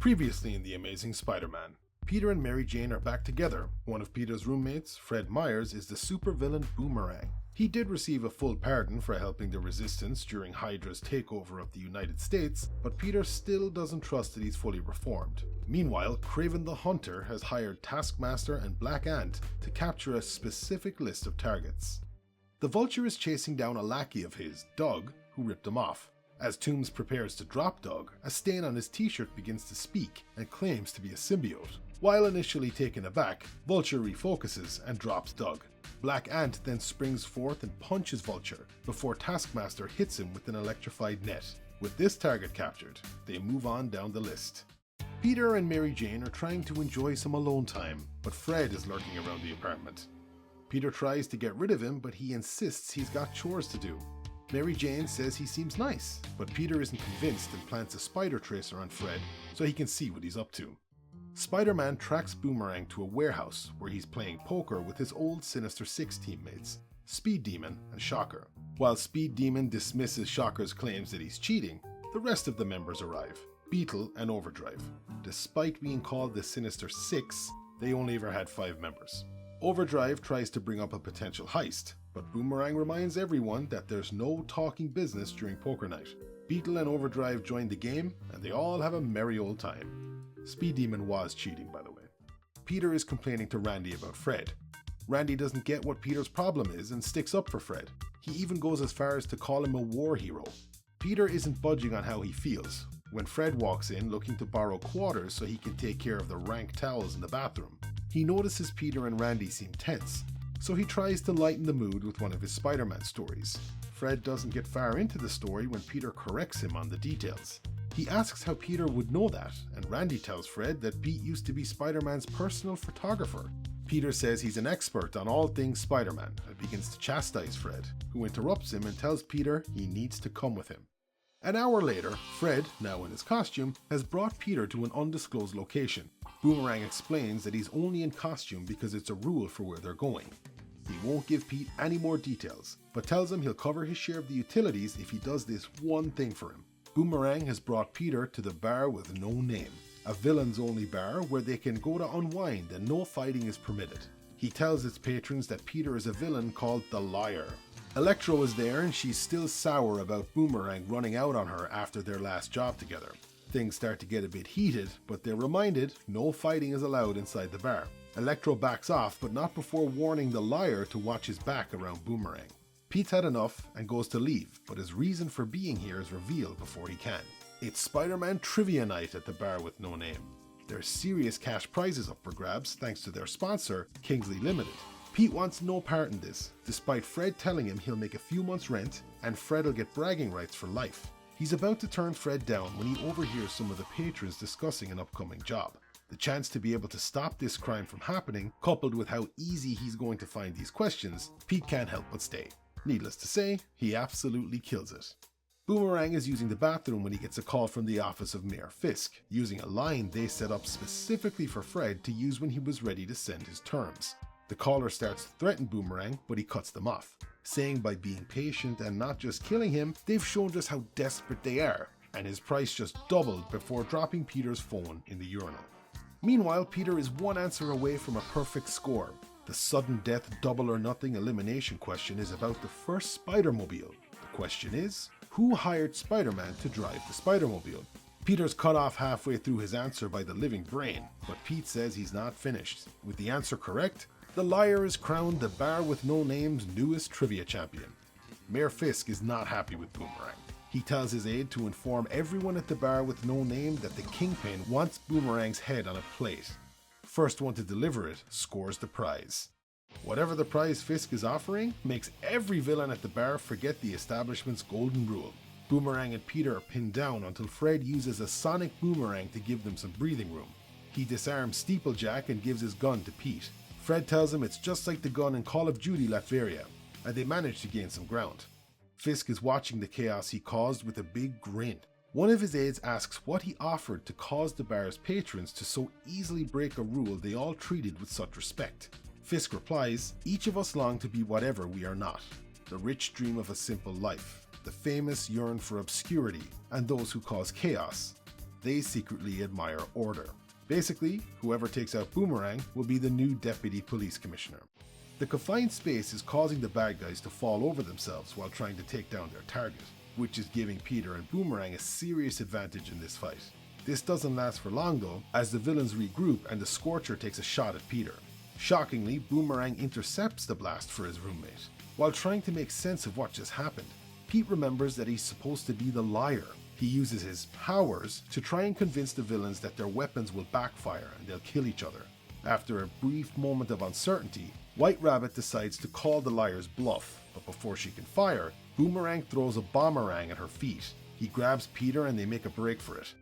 Previously in The Amazing Spider-Man, Peter and Mary Jane are back together. One of Peter's roommates, Fred Myers, is the supervillain Boomerang. He did receive a full pardon for helping the Resistance during Hydra's takeover of the United States, but Peter still doesn't trust that he's fully reformed. Meanwhile, Kraven the Hunter has hired Taskmaster and Black Ant to capture a specific list of targets. The Vulture is chasing down a lackey of his, Doug, who ripped him off. As Toomes prepares to drop Doug, a stain on his t-shirt begins to speak and claims to be a symbiote. While initially taken aback, Vulture refocuses and drops Doug. Black Ant then springs forth and punches Vulture before Taskmaster hits him with an electrified net. With this target captured, they move on down the list. Peter and Mary Jane are trying to enjoy some alone time, but Fred is lurking around the apartment. Peter tries to get rid of him, but he insists he's got chores to do. Mary Jane says he seems nice, but Peter isn't convinced and plants a spider tracer on Fred so he can see what he's up to. Spider-Man tracks Boomerang to a warehouse where he's playing poker with his old Sinister Six teammates, Speed Demon and Shocker. While Speed Demon dismisses Shocker's claims that he's cheating, the rest of the members arrive, Beetle and Overdrive. Despite being called the Sinister Six, they only ever had 5 members. Overdrive tries to bring up a potential heist, but Boomerang reminds everyone that there's no talking business during poker night. Beetle and Overdrive join the game, and they all have a merry old time. Speed Demon was cheating, by the way. Peter is complaining to Randy about Fred. Randy doesn't get what Peter's problem is and sticks up for Fred. He even goes as far as to call him a war hero. Peter isn't budging on how he feels when Fred walks in looking to borrow quarters so he can take care of the rank towels in the bathroom. He notices Peter and Randy seem tense, so he tries to lighten the mood with one of his Spider-Man stories. Fred doesn't get far into the story when Peter corrects him on the details. He asks how Peter would know that, and Randy tells Fred that Pete used to be Spider-Man's personal photographer. Peter says he's an expert on all things Spider-Man and begins to chastise Fred, who interrupts him and tells Peter he needs to come with him. An hour later, Fred, now in his costume, has brought Peter to an undisclosed location. Boomerang explains that he's only in costume because it's a rule for where they're going. He won't give Pete any more details, but tells him he'll cover his share of the utilities if he does this one thing for him. Boomerang has brought Peter to the bar with no name, a villain's only bar where they can go to unwind and no fighting is permitted. He tells its patrons that Peter is a villain called the Liar. Electro is there and she's still sour about Boomerang running out on her after their last job together. Things start to get a bit heated, but they're reminded no fighting is allowed inside the bar. Electro backs off, but not before warning the Liar to watch his back around Boomerang. Pete's had enough and goes to leave, but his reason for being here is revealed before he can. It's Spider-Man Trivia Night at the bar with no name. There's serious cash prizes up for grabs thanks to their sponsor, Kingsley Limited. Pete wants no part in this, despite Fred telling him he'll make a few months' rent and Fred will get bragging rights for life. He's about to turn Fred down when he overhears some of the patrons discussing an upcoming job. The chance to be able to stop this crime from happening, coupled with how easy he's going to find these questions, Pete can't help but stay. Needless to say, he absolutely kills it. Boomerang is using the bathroom when he gets a call from the office of Mayor Fisk, using a line they set up specifically for Fred to use when he was ready to send his terms. The caller starts to threaten Boomerang, but he cuts them off, saying by being patient and not just killing him, they've shown just how desperate they are, and his price just doubled before dropping Peter's phone in the urinal. Meanwhile, Peter is one answer away from a perfect score. The sudden death double or nothing elimination question is about the first Spider-Mobile. The question is, who hired Spider-Man to drive the Spider-Mobile? Peter's cut off halfway through his answer by the living brain, but Pete says he's not finished. With the answer correct, the Liar is crowned the bar with no name's newest trivia champion. Mayor Fisk is not happy with Boomerang. He tells his aide to inform everyone at the bar with no name that the Kingpin wants Boomerang's head on a plate. First one to deliver it scores the prize. Whatever the prize Fisk is offering makes every villain at the bar forget the establishment's golden rule. Boomerang and Peter are pinned down until Fred uses a sonic boomerang to give them some breathing room. He disarms Steeplejack and gives his gun to Pete. Fred tells him it's just like the gun in Call of Duty Latveria, and they manage to gain some ground. Fisk is watching the chaos he caused with a big grin. One of his aides asks what he offered to cause the bar's patrons to so easily break a rule they all treated with such respect. Fisk replies, "Each of us long to be whatever we are not. The rich dream of a simple life. The famous yearn for obscurity, and those who cause chaos they secretly admire order. Basically, whoever takes out Boomerang will be the new deputy police commissioner. The confined space is causing the bad guys to fall over themselves while trying to take down their target, which is giving Peter and Boomerang a serious advantage in this fight. This doesn't last for long though, as the villains regroup and the Scorcher takes a shot at Peter. Shockingly, Boomerang intercepts the blast for his roommate. While trying to make sense of what just happened, Pete remembers that he's supposed to be the liar. He uses his powers to try and convince the villains that their weapons will backfire and they'll kill each other. After a brief moment of uncertainty, White Rabbit decides to call the liar's bluff, but before she can fire, Boomerang throws a bomberang at her feet. He grabs Peter and they make a break for it.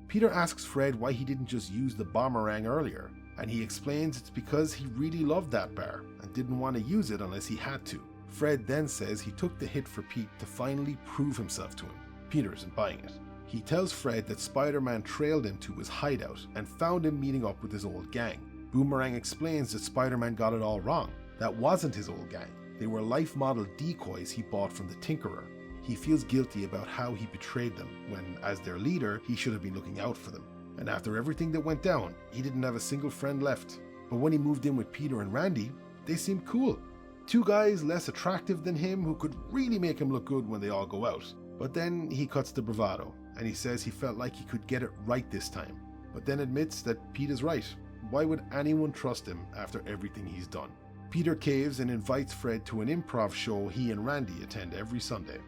Peter asks Fred why he didn't just use the bomberang earlier, and he explains it's because he really loved that bar and didn't want to use it unless he had to. Fred then says he took the hit for Pete to finally prove himself to him. Peter isn't buying it. He tells Fred that Spider-Man trailed him to his hideout and found him meeting up with his old gang. Boomerang explains that Spider-Man got it all wrong. That wasn't his old gang. They were life model decoys he bought from the Tinkerer. He feels guilty about how he betrayed them when, as their leader, he should have been looking out for them. And after everything that went down, he didn't have a single friend left. But when he moved in with Peter and Randy, they seemed cool. Two guys less attractive than him who could really make him look good when they all go out. But then he cuts the bravado, and he says he felt like he could get it right this time, but then admits that Pete is right. Why would anyone trust him after everything he's done? Peter caves and invites Fred to an improv show he and Randy attend every Sunday.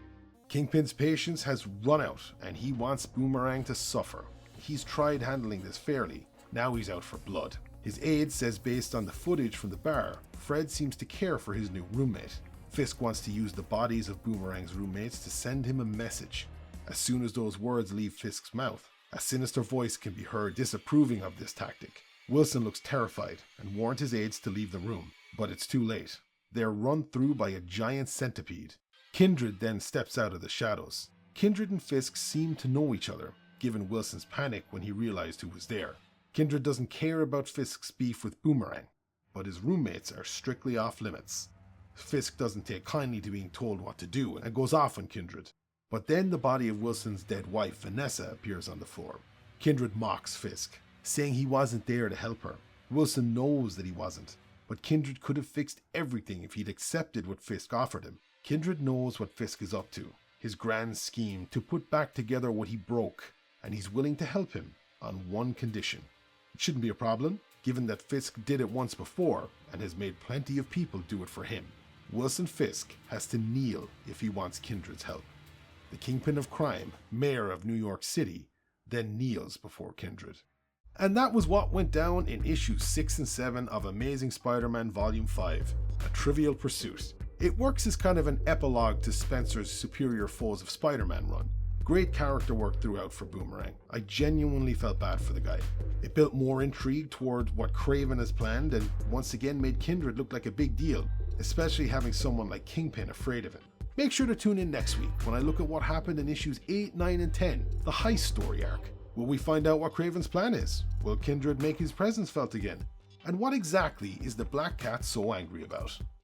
Kingpin's patience has run out, and he wants Boomerang to suffer. He's tried handling this fairly. Now he's out for blood. His aide says based on the footage from the bar, Fred seems to care for his new roommate. Fisk wants to use the bodies of Boomerang's roommates to send him a message. As soon as those words leave Fisk's mouth, a sinister voice can be heard disapproving of this tactic. Wilson looks terrified and warns his aides to leave the room, but it's too late. They're run through by a giant centipede. Kindred then steps out of the shadows. Kindred and Fisk seem to know each other, given Wilson's panic when he realized who was there. Kindred doesn't care about Fisk's beef with Boomerang, but his roommates are strictly off limits. Fisk doesn't take kindly to being told what to do and goes off on Kindred. But then the body of Wilson's dead wife, Vanessa, appears on the floor. Kindred mocks Fisk, saying he wasn't there to help her. Wilson knows that he wasn't, but Kindred could have fixed everything if he'd accepted what Fisk offered him. Kindred knows what Fisk is up to, his grand scheme to put back together what he broke, and he's willing to help him on one condition. It shouldn't be a problem, given that Fisk did it once before and has made plenty of people do it for him. Wilson Fisk has to kneel if he wants Kindred's help. The kingpin of crime, mayor of New York City, then kneels before Kindred. And that was what went down in issues 6 and 7 of Amazing Spider-Man Volume 5, A Trivial Pursuit. It works as kind of an epilogue to Spencer's Superior Foes of Spider-Man run. Great character work throughout for Boomerang. I genuinely felt bad for the guy. It built more intrigue toward what Kraven has planned and once again made Kindred look like a big deal, especially having someone like Kingpin afraid of him. Make sure to tune in next week when I look at what happened in issues 8, 9, and 10, the heist story arc. Will we find out what Kraven's plan is? Will Kindred make his presence felt again? And what exactly is the Black Cat so angry about?